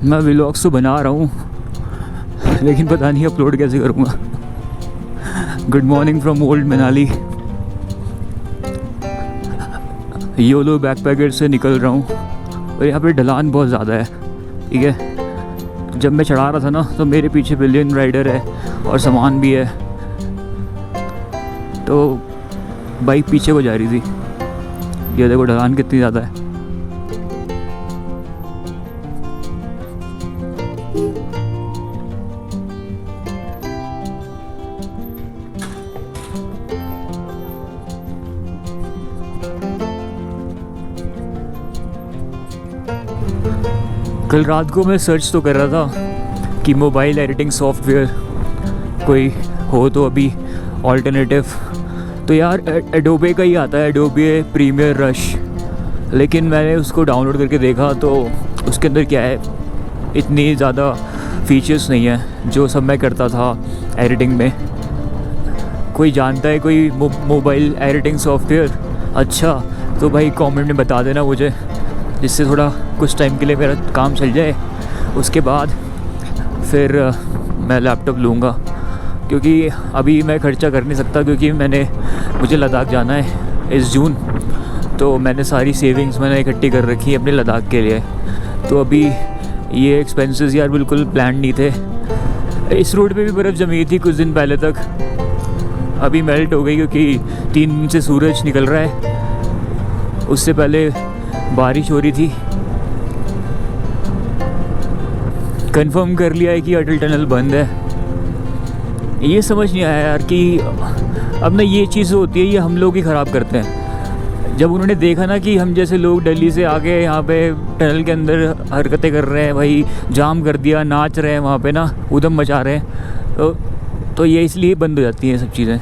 मैं व्लॉग्स तो बना रहा हूँ लेकिन पता नहीं अपलोड कैसे करूँगा। Good morning from old Manali. YOLO backpacker से निकल रहा हूँ और यहाँ पे ढलान बहुत ज़्यादा है। ठीक है, जब मैं चढ़ा रहा था ना तो मेरे पीछे बिलियन राइडर है और सामान भी है, तो बाइक पीछे को जा रही थी। ये देखो ढलान कितनी ज़्यादा है। कल रात को मैं सर्च तो कर रहा था कि मोबाइल एडिटिंग सॉफ्टवेयर कोई हो तो अभी ऑल्टरनेटिव, तो यार एडोबे का ही आता है, एडोबे प्रीमियर रश। लेकिन मैंने उसको डाउनलोड करके देखा तो उसके अंदर क्या है, इतनी ज़्यादा फीचर्स नहीं है जो सब मैं करता था एडिटिंग में। कोई जानता है कोई मोबाइल एडिटिंग सॉफ्टवेयर अच्छा तो भाई कमेंट में बता देना मुझे, जिससे थोड़ा कुछ टाइम के लिए मेरा काम चल जाए। उसके बाद फिर मैं लैपटॉप लूँगा, क्योंकि अभी मैं खर्चा कर नहीं सकता, क्योंकि मुझे लद्दाख जाना है इस जून। तो मैंने सारी सेविंग्स इकट्ठी कर रखी है अपने लद्दाख के लिए। तो अभी ये एक्सपेंसेस यार बिल्कुल प्लान नहीं थे। इस रोड पे भी बर्फ़ जमी थी कुछ दिन पहले तक, अभी मेल्ट हो गई क्योंकि 3 दिन से सूरज निकल रहा है। उससे पहले बारिश हो रही थी। कंफर्म कर लिया है कि अटल टनल बंद है। ये समझ नहीं आया यार कि अब ना ये चीज़ होती है, ये हम लोग ही ख़राब करते हैं। जब उन्होंने देखा ना कि हम जैसे लोग दिल्ली से आके यहाँ पे टनल के अंदर हरकतें कर रहे हैं, भाई जाम कर दिया, नाच रहे हैं वहाँ पे ना, उधम मचा रहे हैं, तो ये इसलिए बंद हो जाती हैं सब चीज़ें।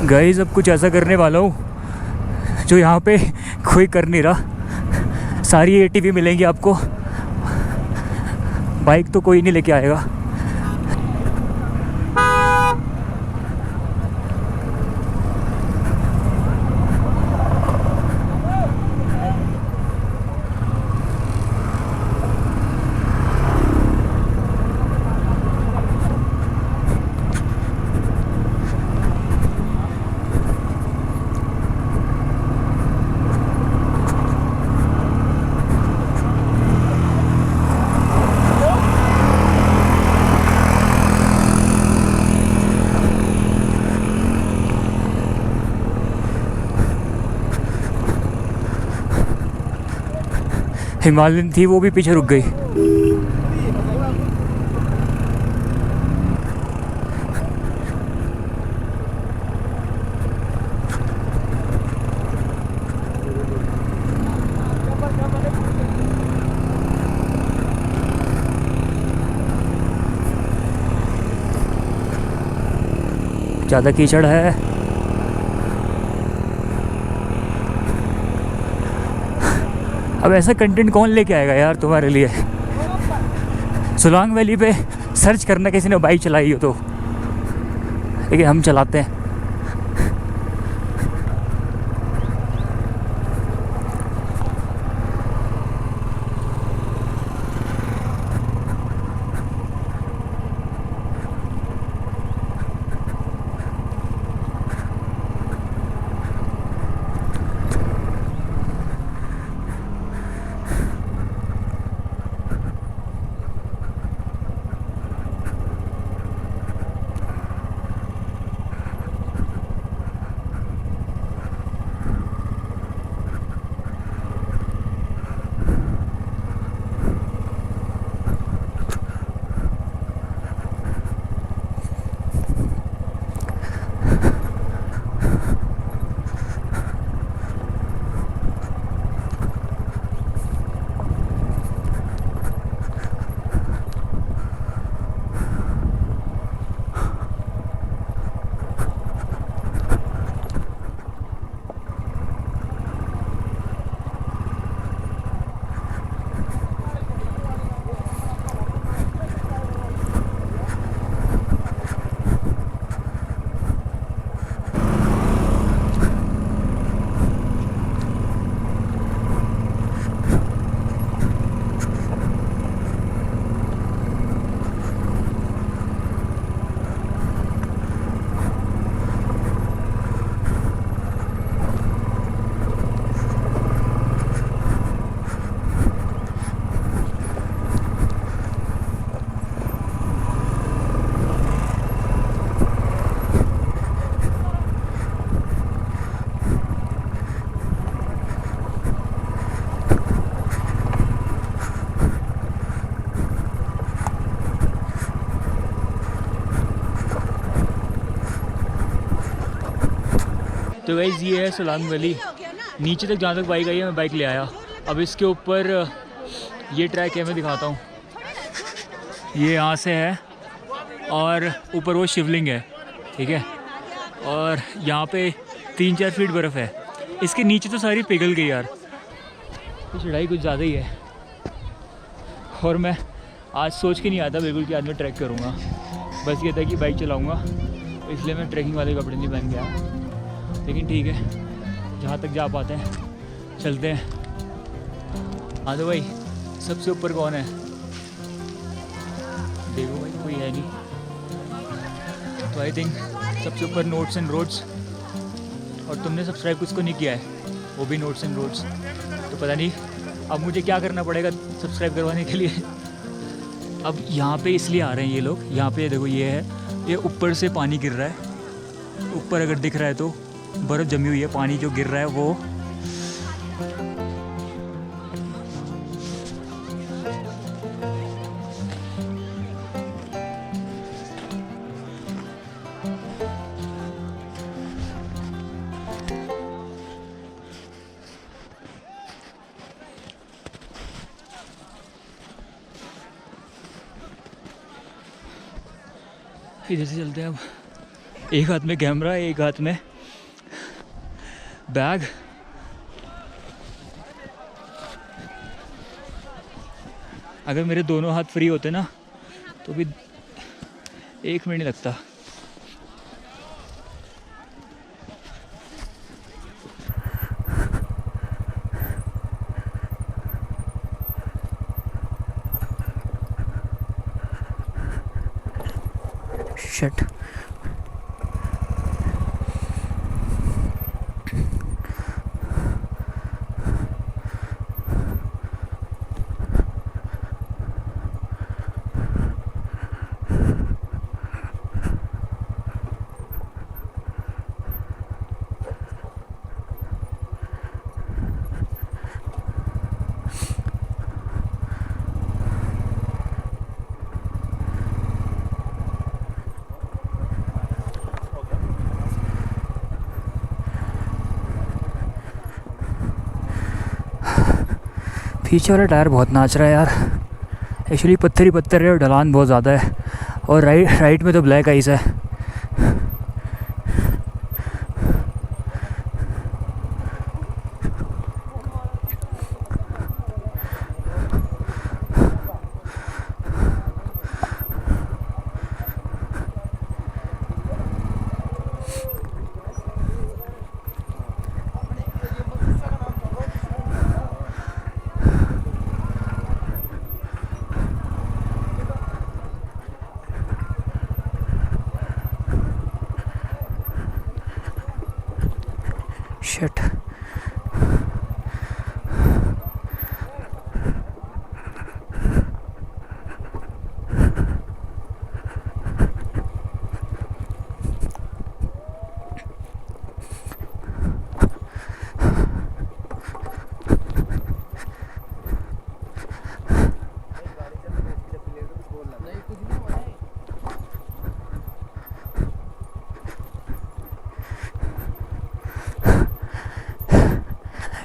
गाइस अब कुछ ऐसा करने वाला हूँ जो यहाँ पे कोई कर नहीं रहा। सारी एटीवी मिलेंगी आपको, बाइक तो कोई नहीं लेके आएगा। हिमालयन थी वो भी पीछे रुक गई। ज़्यादा कीचड़ है। अब ऐसा कंटेंट कौन लेके आएगा यार तुम्हारे लिए। सोलांग वैली पे सर्च करना किसी ने बाइक चलाई हो तो, लेकिन हम चलाते हैं। तो गाइस ये है सोलांग वैली। नीचे तक जहाँ तक बाइक आई है मैं बाइक ले आया। अब इसके ऊपर ये ट्रैक है, मैं दिखाता हूँ। ये यहाँ से है और ऊपर वो शिवलिंग है, ठीक है। और यहाँ पे 3-4 फीट बर्फ़ है। इसके नीचे तो सारी पिघल गई यार। तो चढ़ाई कुछ ज़्यादा ही है और मैं आज सोच के नहीं आता बिल्कुल कि आज मैं ट्रैक करूँगा। बस ये था कि बाइक चलाऊँगा, इसलिए मैं ट्रैकिंग वाले कपड़े नहीं पहन गया। लेकिन ठीक है, जहाँ तक जा पाते हैं चलते हैं। हाँ तो भाई, सबसे ऊपर कौन है? देखो भाई, कोई है नहीं। तो आई थिंक सबसे ऊपर नोट्स एंड रोड्स। और तुमने सब्सक्राइब किसको नहीं किया है, वो भी नोट्स एंड रोड्स। तो पता नहीं अब मुझे क्या करना पड़ेगा सब्सक्राइब करवाने के लिए। अब यहाँ पे इसलिए आ रहे हैं ये लोग। यहाँ पे देखो, ये है, ये ऊपर से पानी गिर रहा है। ऊपर अगर दिख रहा है तो बर्फ़ जमी हुई है, पानी जो गिर रहा है वो। इधर से चलते हैं। अब एक हाथ में कैमरा, एक हाथ में बैग। अगर मेरे दोनों हाथ फ्री होते ना तो भी 1 मिनट नहीं लगता। शिट। पीछे वाला टायर बहुत नाच रहा है यार। एक्चुअली पत्थर ही पत्थर है और ढलान बहुत ज़्यादा है। और राइट में तो ब्लैक आइस है। शिट।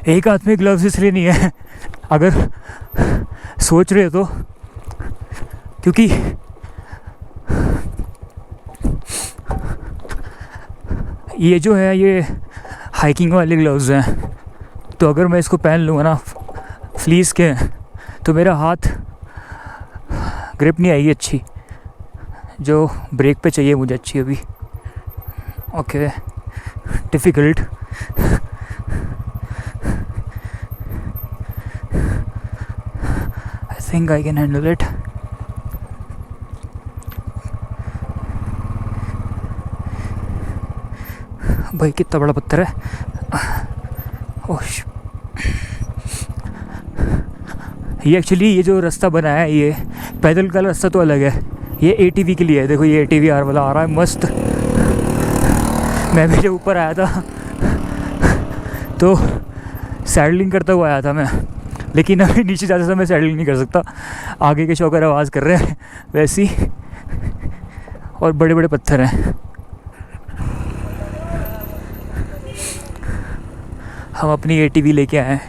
एक हाथ में ग्लव्स इसलिए नहीं है, अगर सोच रहे हो तो, क्योंकि ये जो है ये हाइकिंग वाले ग्लव्स हैं। तो अगर मैं इसको पहन लूँगा ना फ्लीस के, तो मेरा हाथ ग्रिप नहीं आएगी अच्छी, जो ब्रेक पे चाहिए मुझे अच्छी अभी। Okay, difficult. I think I can handle it. भाई कितना बड़ा पत्थर है। ये एक्चुअली ये जो रास्ता बना है, ये पैदल का रास्ता तो अलग है, ये ATV के लिए है। देखो ये ATV आर वाला आ रहा है मस्त। मैं भी जब ऊपर आया था तो सैडलिंग करता हुआ आया था मैं, लेकिन अभी नीचे जाते समय सैडलिंग नहीं कर सकता। आगे के शौकर आवाज़ कर रहे हैं वैसी, और बड़े बड़े पत्थर हैं। हम अपनी ATV लेके आए हैं।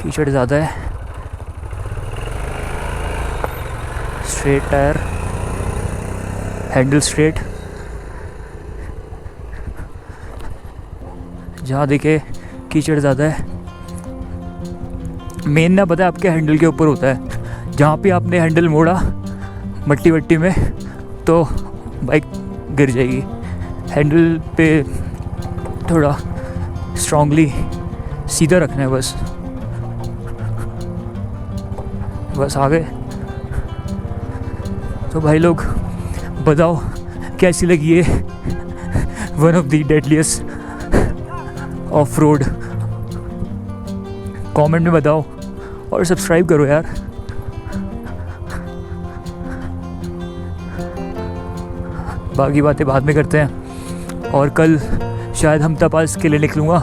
कीचड़ ज़्यादा है। स्ट्रेट टायर, हैंडल स्ट्रेट, जहाँ देखे कीचड़ ज़्यादा है। मेन ना पता है आपके हैंडल के ऊपर होता है, जहाँ पे आपने हैंडल मोड़ा मट्टी वट्टी में तो बाइक गिर जाएगी। हैंडल पे थोड़ा स्ट्रांगली सीधा रखना है बस आ गए। तो भाई लोग बताओ कैसी लगी ये one of the deadliest of road, comment में बताओ और सब्सक्राइब करो यार। बाकी बातें बाद में करते हैं। और कल शायद हम तपास के लिए निकलूँगा।